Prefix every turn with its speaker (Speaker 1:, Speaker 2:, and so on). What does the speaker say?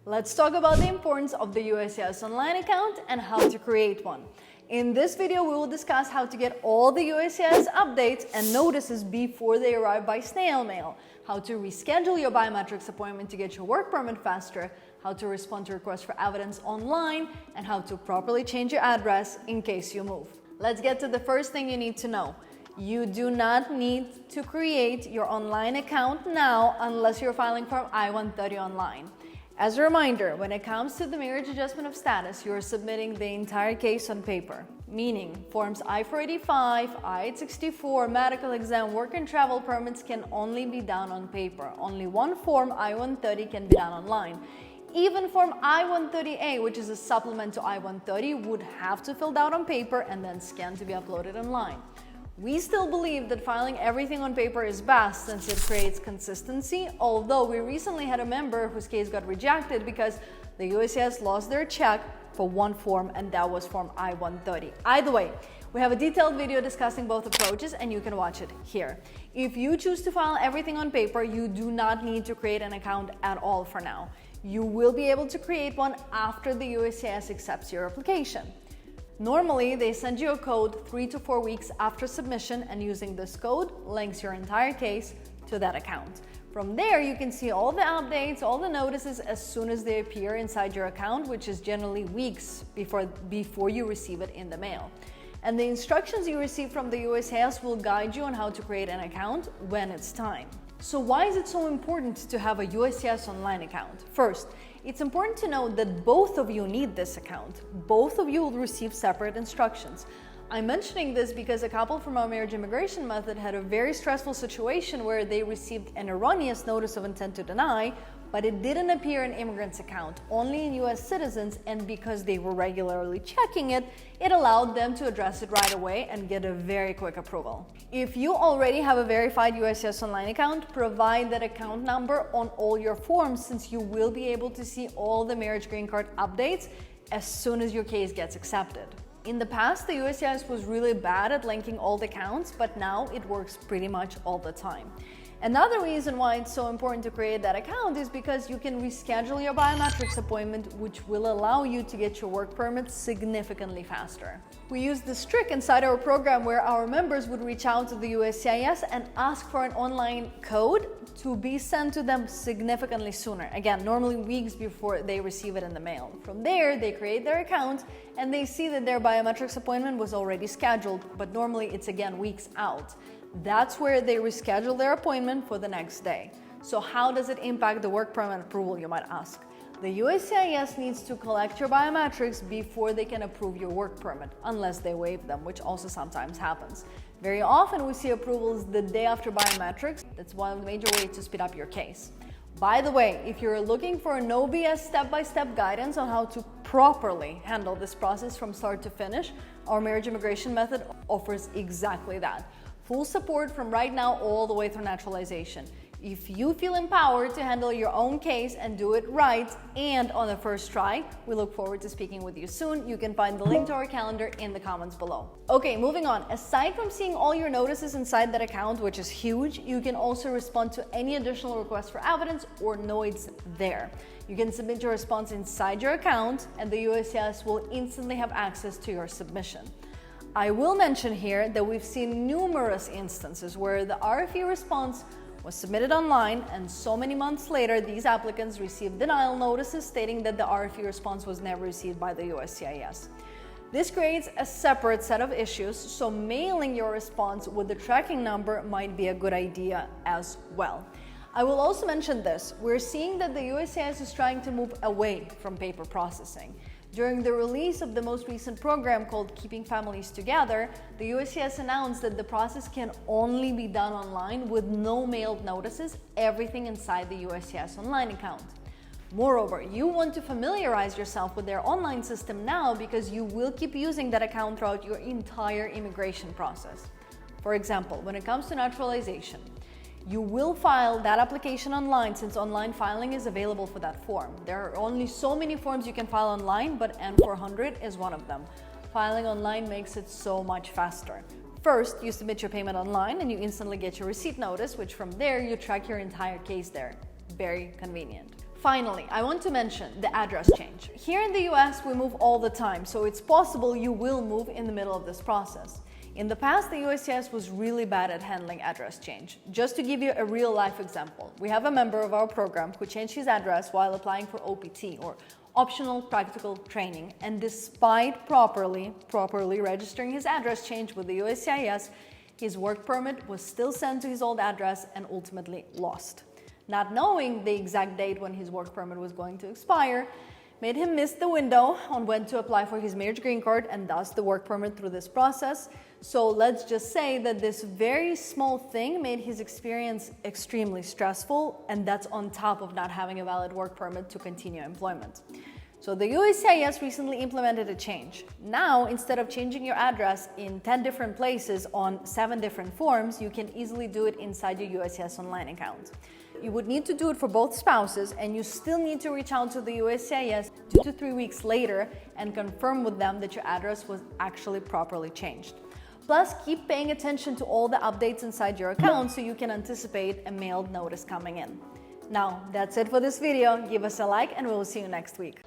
Speaker 1: Let's talk about the importance of the USCIS online account and how to create one. In this video, we will discuss how to get all the USCIS updates and notices before they arrive by snail mail, how to reschedule your biometrics appointment to get your work permit faster, how to respond to requests for evidence online, and how to properly change your address in case you move. Let's get to the first thing you need to know. You do not need to create your online account now unless you're filing for I-130 online. As a reminder, when it comes to the marriage adjustment of status, you're submitting the entire case on paper, meaning forms I-485, I-864, medical exam, work and travel permits can only be done on paper. Only one form, I-130, can be done online. Even form I-130A, which is a supplement to I-130, would have to fill out on paper and then scanned to be uploaded online. We still believe that filing everything on paper is best since it creates consistency, although we recently had a member whose case got rejected because the USCIS lost their check for one form, and that was form I-130. Either way, we have a detailed video discussing both approaches and you can watch it here. If you choose to file everything on paper, you do not need to create an account at all for now. You will be able to create one after the USCIS accepts your application. Normally, they send you a code 3 to 4 weeks after submission, and using this code links your entire case to that account. From there, you can see all the updates, all the notices as soon as they appear inside your account, which is generally weeks before you receive it in the mail. And the instructions you receive from the USCIS will guide you on how to create an account when it's time. So why is it so important to have a USCIS online account? First, it's important to know that both of you need this account. Both of you will receive separate instructions. I'm mentioning this because a couple from our marriage immigration method had a very stressful situation where they received an erroneous notice of intent to deny, but it didn't appear in immigrants' account, only in US citizens, and because they were regularly checking it, it allowed them to address it right away and get a very quick approval. If you already have a verified USCIS online account, provide that account number on all your forms, since you will be able to see all the marriage green card updates as soon as your case gets accepted. In the past, the USCIS was really bad at linking all the accounts, but now it works pretty much all the time. Another reason why it's so important to create that account is because you can reschedule your biometrics appointment, which will allow you to get your work permit significantly faster. We use this trick inside our program where our members would reach out to the USCIS and ask for an online code to be sent to them significantly sooner. Again, normally weeks before they receive it in the mail. From there, they create their account and they see that their biometrics appointment was already scheduled, but normally it's again weeks out. That's where they reschedule their appointment for the next day. So how does it impact the work permit approval, you might ask? The USCIS needs to collect your biometrics before they can approve your work permit, unless they waive them, which also sometimes happens. Very often we see approvals the day after biometrics. That's one of the major ways to speed up your case. By the way, if you're looking for a no BS step-by-step guidance on how to properly handle this process from start to finish, our marriage immigration method offers exactly that. Full support from right now all the way through naturalization. If you feel empowered to handle your own case and do it right and on the first try, we look forward to speaking with you soon. You can find the link to our calendar in the comments below. Okay, moving on. Aside from seeing all your notices inside that account, which is huge, you can also respond to any additional requests for evidence or noids there. You can submit your response inside your account and the USCIS will instantly have access to your submission. I will mention here that we've seen numerous instances where the RFE response was submitted online and so many months later these applicants received denial notices stating that the RFE response was never received by the USCIS. This creates a separate set of issues, so mailing your response with the tracking number might be a good idea as well. I will also mention this. We're seeing that the USCIS is trying to move away from paper processing. During the release of the most recent program called Keeping Families Together, the USCIS announced that the process can only be done online with no mailed notices, everything inside the USCIS online account. Moreover, you want to familiarize yourself with their online system now because you will keep using that account throughout your entire immigration process. For example, when it comes to naturalization, you will file that application online since online filing is available for that form. There are only so many forms you can file online, but N400 is one of them. Filing online makes it so much faster. First, you submit your payment online and you instantly get your receipt notice, which from there you track your entire case there. Very convenient. Finally, I want to mention the address change. Here in the US, we move all the time, so it's possible you will move in the middle of this process. In the past, the USCIS was really bad at handling address change. Just to give you a real-life example, we have a member of our program who changed his address while applying for OPT, or Optional Practical Training, and despite properly registering his address change with the USCIS, his work permit was still sent to his old address and ultimately lost. Not knowing the exact date when his work permit was going to expire made him miss the window on when to apply for his marriage green card and thus the work permit through this process. So let's just say that this very small thing made his experience extremely stressful, and that's on top of not having a valid work permit to continue employment. So the USCIS recently implemented a change. Now, instead of changing your address in 10 different places on 7 different forms, you can easily do it inside your USCIS online account. You would need to do it for both spouses, and you still need to reach out to the USCIS 2 to 3 weeks later and confirm with them that your address was actually properly changed. Plus, keep paying attention to all the updates inside your account so you can anticipate a mailed notice coming in. Now, that's it for this video. Give us a like and we will see you next week.